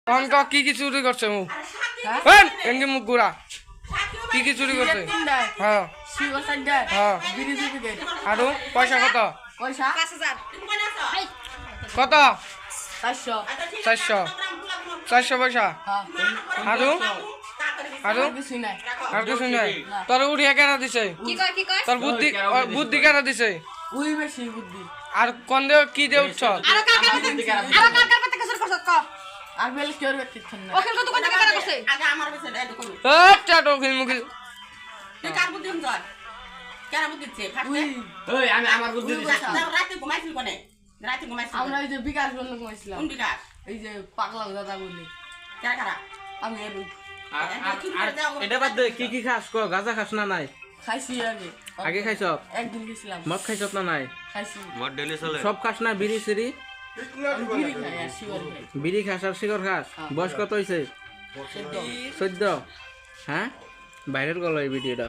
কন কি চুরি করছে মুখ এঙ্গি মুখ গুড়া কি চুরি করছে হ্যাঁ হ্যাঁ আরো পয়সা কত কত 400 পয়সা আরো আর কিছু নাই তোর উড়িয়া কেনা দিছে তোর বুদ্ধি কেনা দিছে আর কোন দেও কি দে উঠছ আর বেলে কি করবে কিচ্ছু না ওখানে কত টাকা কেনা করছে আগে আমার কাছে এটা কম চাটো খিল মুখিল তুই কার বুদ্ধি হম জয় কেন বুদ্ধি দিচ্ছে ফাটে ওই আমি আমার বুদ্ধি দিছি রাতে ঘুমাইছিল কোনে রাতে ঘুমাইছিল আমরা এই যে বিকাশ বন্ধ কইছিলাম কোন বিকাশ এই যে পাগলা দাদা বলি কারা কারা আমি এর এটা বাদ দে কি খাস ক গাঁজা খাস না নাই খাইছি আগে খাইছ একদিন গেছিলাম মদ খাইছ না নাই খাইছি মদ ডেলি চলে সব খাস না বিড়ি সিড়ি বিড়ি খাই আর শিওর খাই বিড়ি খাস আর শিকর খাস বয়স কত হয়েছে 14 হ্যাঁ বাইরের গলা এই ভিডিওটা